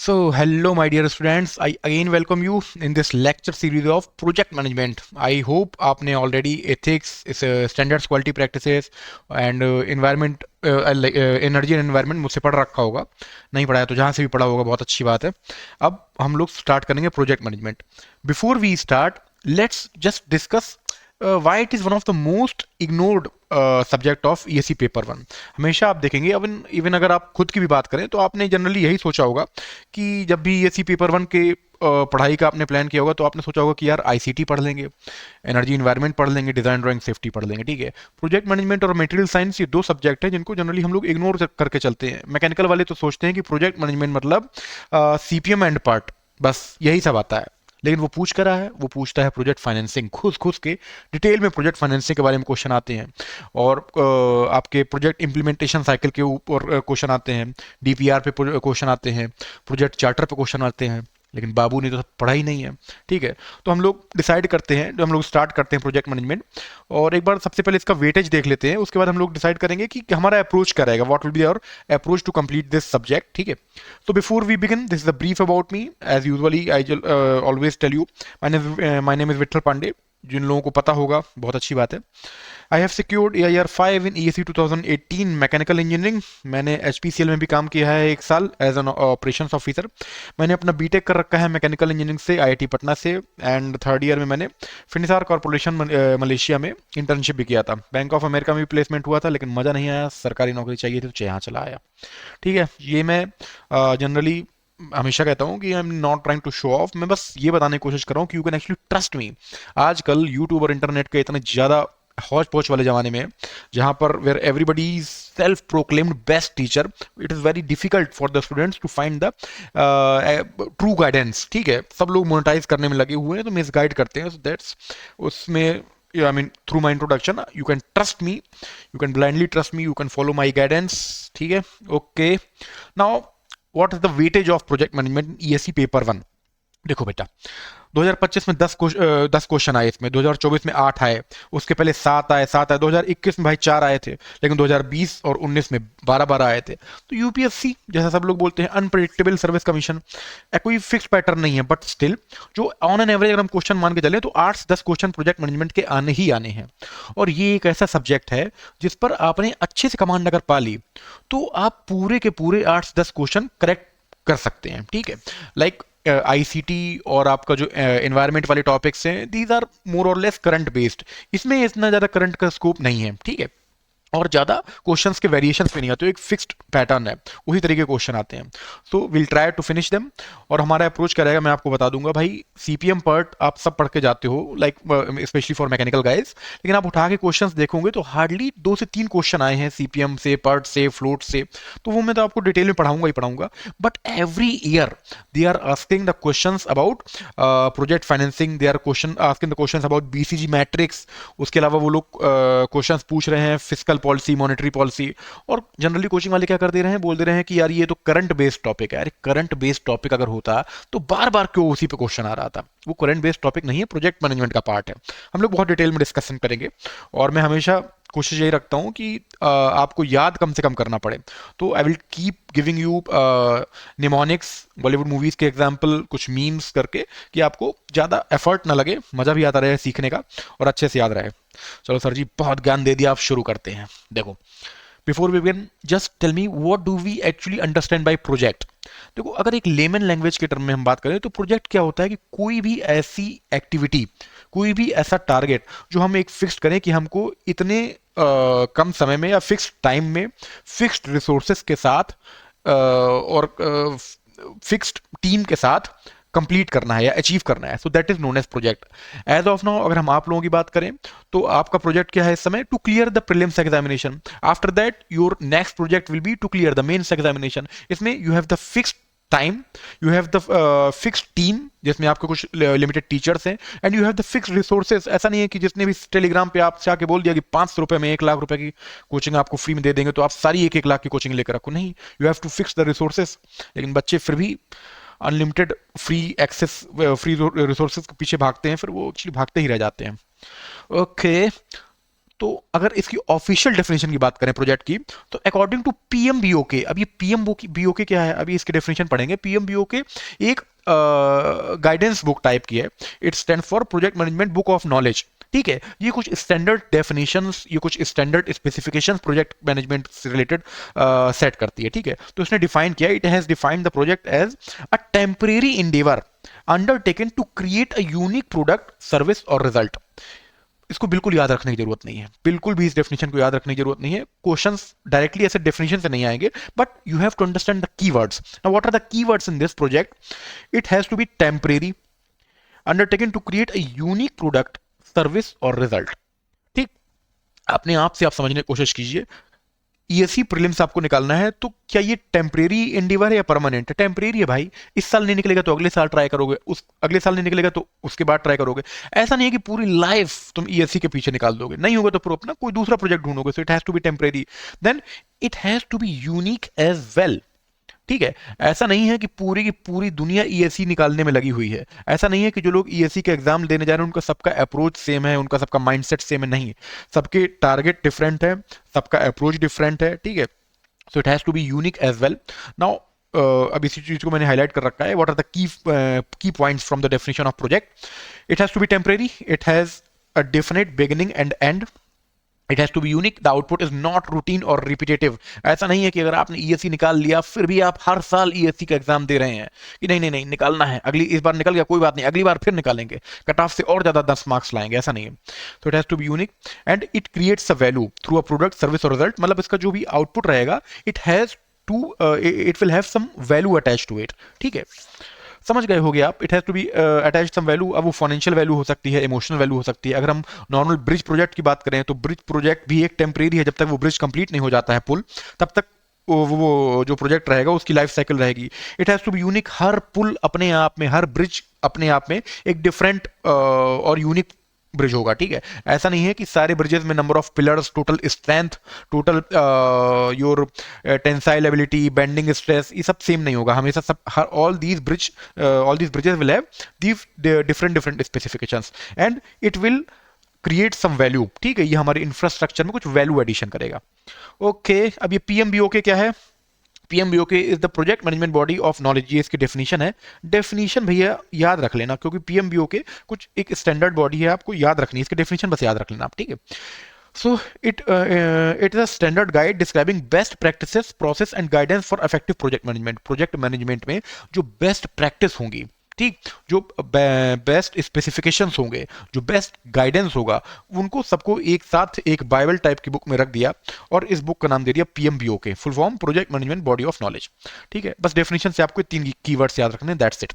Hello, my dear students. I again welcome you in this lecture series of project management. I hope आपने already ethics, standards, quality practices and environment, energy and environment मुझसे पढ़ रखा होगा. नहीं पढ़ा है तो जहाँ से भी पढ़ा होगा बहुत अच्छी बात है. अब हम लोग स्टार्ट करेंगे project management. Before we start, let's just discuss why it is one of the most ignored subject of ESC paper one. हमेशा आप देखेंगे, इवन इवन अगर आप खुद की भी बात करें तो आपने जनरली यही सोचा होगा कि जब भी ईएससी पेपर वन के पढ़ाई का आपने प्लान किया होगा तो आपने सोचा होगा कि यार आईसीटी पढ़ लेंगे, एनर्जी इन्वायरमेंट पढ़ लेंगे, डिजाइन ड्राइंग सेफ्टी पढ़ लेंगे. ठीक है, प्रोजेक्ट मैनेजमेंट और मटेरियल साइंस ये दो सब्जेक्ट हैं जिनको जनरली हम लोग इग्नोर करके चलते हैं. मैकेनिकल वाले तो सोचते हैं कि प्रोजेक्ट मैनेजमेंट मतलब सीपीएम एंड पार्ट, बस यही सब आता है. लेकिन वो पूछ कर रहा है, वो पूछता है प्रोजेक्ट फाइनेंसिंग. खुद खुद के डिटेल में प्रोजेक्ट फाइनेंसिंग के बारे में क्वेश्चन आते हैं और आपके प्रोजेक्ट इंप्लीमेंटेशन साइकिल के ऊपर क्वेश्चन आते हैं, डीपीआर पे क्वेश्चन आते हैं, प्रोजेक्ट चार्टर पे क्वेश्चन आते हैं. लेकिन बाबू ने तो पढ़ा ही नहीं है. ठीक है, तो हम लोग डिसाइड करते हैं, जो हम लोग स्टार्ट करते हैं प्रोजेक्ट मैनेजमेंट, और एक बार सबसे पहले इसका वेटेज देख लेते हैं. उसके बाद हम लोग डिसाइड करेंगे कि हमारा अप्रोच क्या रहेगा, what will be our approach to complete this subject. ठीक है, so before we begin, this is a brief about me. As usually, always tell you, my name is Vittal Pandey. जिन लोगों को पता होगा बहुत अच्छी बात है. I have secured AIR 5 in ESE 2018 mechanical engineering. मैंने HPCL में भी काम किया है 1 साल एज एन ऑपरेशंस ऑफिसर. मैंने अपना बीटेक कर रखा है मैकेनिकल इंजीनियरिंग से IIT पटना से, एंड थर्ड ईयर में मैंने फिनिसार कॉर्पोरेशन मलेशिया में इंटर्नशिप भी किया था. बैंक ऑफ अमेरिका में भी प्लेसमेंट हुआ था लेकिन मज़ा नहीं आया, सरकारी नौकरी चाहिए थी तो यहाँ चला आया. ठीक है, ये मैं जनरली हमेशा कहता हूँ कि I am not trying to show off. मैं बस ये बताने की कोशिश कर रहा हूँ कि you can actually trust me. आजकल यूट्यूब और इंटरनेट के इतने ज़्यादा हौच पौच वाले ज़माने में, जहाँ पर where everybody is self proclaimed best teacher, it is very difficult for the students to find the true guidance. ठीक है, सब लोग मोनेटाइज करने में लगे हुए हैं तो मिस गाइड करते हैं. सो दैट्स उसमें I mean, through my introduction, you can trust me, you can blindly trust me, you can follow my guidance. ठीक है, okay. Now, what is the weightage of project management in ESE paper 1? देखो बेटा, 2025 में 10 question आए, इसमें 2024 में 8 आए, उसके पहले 7 आए, 2021 में भाई 4 आए थे, लेकिन 2020 और 19 में 12 आए थे. तो यूपीएससी जैसा सब लोग बोलते हैं अनप्रेडिक्टेबल सर्विस कमीशन, कोई फिक्स पैटर्न नहीं है, बट स्टिल जो ऑन एन एवरेज अगर हम क्वेश्चन मान के चले तो 8 से 10 क्वेश्चन प्रोजेक्ट मैनेजमेंट के आने ही आने हैं. और ये एक ऐसा सब्जेक्ट है जिस पर आपने अच्छे से कमांड अगर पा ली तो आप पूरे के पूरे 8 से 10 क्वेश्चन करेक्ट कर सकते हैं. ठीक है, लाइक आईसीटी और आपका जो एनवायरनमेंट वाले टॉपिक्स हैं, दीज आर मोर और लेस करंट बेस्ड. इसमें इतना ज़्यादा करंट का स्कोप नहीं है. ठीक है, और ज़्यादा क्वेश्चंस के वेरिएशंस भी नहीं आते, तो एक फिक्स्ड पैटर्न है, उसी तरीके के क्वेश्चन आते हैं. So will try to finish them. और हमारा अप्रोच क्या रहेगा मैं आपको बता दूंगा. भाई सीपीएम पार्ट आप सब पढ़ के जाते हो, like specially for mechanical guys, लेकिन आप उठा के क्वेश्चंस देखोगे तो हार्डली 2 से 3 क्वेश्चन आए हैं सीपीएम से, पार्ट से, फ्लोट से. तो वो मैं तो आपको डिटेल में पढ़ाऊंगा ही पढ़ाऊंगा. But every year they are asking the question about project financing, they are asking the question about BCG matrix. उसके अलावा वो लोग क्वेश्चन पूछ रहे हैं फिजिकल पॉलिसी, मॉनेटरी पॉलिसी. और जनरली कोचिंग वाले क्या कर दे रहे हैं, बोल दे रहे हैं कि यार ये तो करंट बेस्ड टॉपिक है. अरे करंट बेस्ड टॉपिक अगर होता तो बार बार क्यों उसी पे क्वेश्चन आ रहा था. वो करंट बेस्ड टॉपिक नहीं है, प्रोजेक्ट मैनेजमेंट का पार्ट है. हम लोग बहुत डिटेल में डिस्कशन करेंगे और मैं हमेशा कोशिश यही रखता हूँ कि आपको याद कम से कम करना पड़े. तो I will keep giving you mnemonics, Bollywood movies के एग्जाम्पल, कुछ मीम्स करके, कि आपको ज़्यादा एफर्ट ना लगे, मज़ा भी आता रहे सीखने का और अच्छे से याद रहे. चलो सर जी, बहुत ज्ञान दे दिया, आप शुरू करते हैं. देखो, before we begin just tell me what do we actually understand by project. देखो, अगर एक लेमन लैंग्वेज के टर्म में हम बात करें तो प्रोजेक्ट क्या होता है कि कोई भी ऐसी एक्टिविटी, कोई भी ऐसा टारगेट जो हम एक फिक्स करें कि हमको इतने कम समय में या फिक्स टाइम में फिक्स्ड रिसोर्सेस के साथ और फिक्स्ड टीम के साथ कंप्लीट करना है या अचीव करना है. So that is known as project. As of now अगर हम आप लोगों की बात करें तो आपका प्रोजेक्ट क्या है इस समय, to clear the prelims examination. After that your next project will be to clear the mains examination. इसमें you have the fixed time, you have the fixed team जिसमें आपके कुछ लिमिटेड टीचर्स हैं, and you have the fixed resources. ऐसा नहीं है कि जिसने भी टेलीग्राम पे आपसे आके बोल दिया कि 500 रुपए में 1 लाख रुपए की कोचिंग आपको फ्री में दे देंगे तो आप सारी 1-1 लाख की कोचिंग लेकर रखो. नहीं, you have to fix the resources. लेकिन बच्चे फिर भी unlimited free access, free resources के पीछे भागते हैं, फिर वो एक्चुअली भागते ही रह जाते हैं. ओके, तो अगर इसकी ऑफिशियल डेफिनेशन की बात करें प्रोजेक्ट की, तो अकॉर्डिंग टू पीएमबीओके, अब ये पीएमबीओके क्या है, अभी इसकी डेफिनेशन पढ़ेंगे। पीएमबीओके एक गाइडेंस बुक टाइप की है। It stand for project management book of knowledge. ठीक है, ये कुछ स्टैंडर्ड डेफिनेशंस, ये कुछ स्टैंडर्ड स्पेसिफिकेशंस प्रोजेक्ट मैनेजमेंट से रिलेटेड सेट करती है। ठीक है, तो इसने डिफाइन किया, it has defined the project as a temporary endeavour undertaken to create a unique product, service और रिजल्ट। इसको बिल्कुल याद रखने की जरूरत नहीं है, बिल्कुल भी इस डेफिनेशन को याद रखने की जरूरत नहीं है। क्वेश्चंस डायरेक्टली ऐसे डेफिनेशन से नहीं आएंगे, but you have to understand the keywords. Now what are the keywords in this project? It has to be temporary, undertaken to create a unique product, service और रिजल्ट। ठीक, अपने आप से आप समझने की कोशिश कीजिए। ईएससी प्रीलिम्स आपको निकालना है, तो क्या ये टेम्परेरी एंडीवर है या परमानेंट? टेम्परेरी है भाई, इस साल नहीं निकलेगा तो अगले साल ट्राई करोगे, उस अगले साल नहीं निकलेगा तो उसके बाद ट्राई करोगे। ऐसा नहीं है कि पूरी लाइफ तुम ईएससी के पीछे निकाल दोगे, नहीं होगा तो फिर अपना कोई दूसरा प्रोजेक्ट ढूंढोगे। So it has to be temporary, then it has to be unique as well. ठीक है, ऐसा नहीं है कि पूरी की पूरी दुनिया ईएससी निकालने में लगी हुई है। ऐसा नहीं है कि जो लोग ईएससी के एग्जाम देने जा रहे हैं उनका सबका अप्रोच सेम है, उनका सबका माइंडसेट सेम है, नहीं। सबके टारगेट डिफरेंट है, सबका अप्रोच डिफरेंट है। ठीक है, so it has to be unique as well. Now अब इसी चीज को मैंने हाईलाइट कर रखा है। What are the key points from the definition of project? It has to be temporary, it has a definite beginning and end, it has to be unique, the output is not routine और repetitive. ऐसा नहीं है कि अगर आपने ESC निकाल लिया फिर भी आप हर साल ईएससी का एग्जाम दे रहे हैं कि नहीं नहीं नहीं निकालना है, अगली इस बार निकल गया कोई बात नहीं, अगली बार फिर निकालेंगे, कट ऑफ से और ज्यादा 10 मार्क्स लाएंगे, ऐसा नहीं है। तो it has to be unique and it creates a value through a product, service और रिजल्ट। मतलब इसका जो भी आउटपुट रहेगा, it has to it will have some value attach to it. ठीक है, समझ गए होगे आप। It has to be attach some value. अब वो फाइनेंशियल वैल्यू हो सकती है, इमोशनल वैल्यू हो सकती है। अगर हम नॉर्मल ब्रिज प्रोजेक्ट की बात करें तो ब्रिज प्रोजेक्ट भी एक टेम्परेरी है, जब तक वो ब्रिज कंप्लीट नहीं हो जाता है पुल, तब तक वो जो प्रोजेक्ट रहेगा उसकी लाइफ साइकिल रहेगी। It has to be unique, हर पुल अपने आप में, हर ब्रिज अपने आप में एक डिफरेंट और यूनिक ब्रिज होगा। ठीक है, ऐसा नहीं है कि सारे ब्रिजेस में number of pillars, total strength, total your tensile ability, bending stress, ये सब सेम नहीं होगा हमेशा। सब all these bridges will have these different different specifications and it will create some value. ठीक है, ये हमारे इंफ्रास्ट्रक्चर में कुछ वैल्यू एडिशन करेगा। ओके, अब ये पीएमबीओके क्या है? PMBOK is the project management body of knowledge. ये इसकी डेफिनेशन है। डेफिनेशन भैया याद रख लेना, क्योंकि पीएमबीओके कुछ एक स्टैंडर्ड बॉडी है, आपको याद रखनी है, इसकी डेफिनेशन बस याद रख लेना आप। ठीक है, so it is a standard guide describing best practices, process and guidance for effective project management. Project management में जो बेस्ट प्रैक्टिस होंगी, ठीक, जो बेस्ट स्पेसिफिकेशंस होंगे, जो बेस्ट गाइडेंस होगा, उनको सबको एक साथ एक बाइबल टाइप की बुक में रख दिया और इस बुक का नाम दे दिया PMBOK, full form project management body of knowledge. ठीक है, बस डेफिनेशन से आपको तीन कीवर्ड्स याद रखने, दैट्स इट।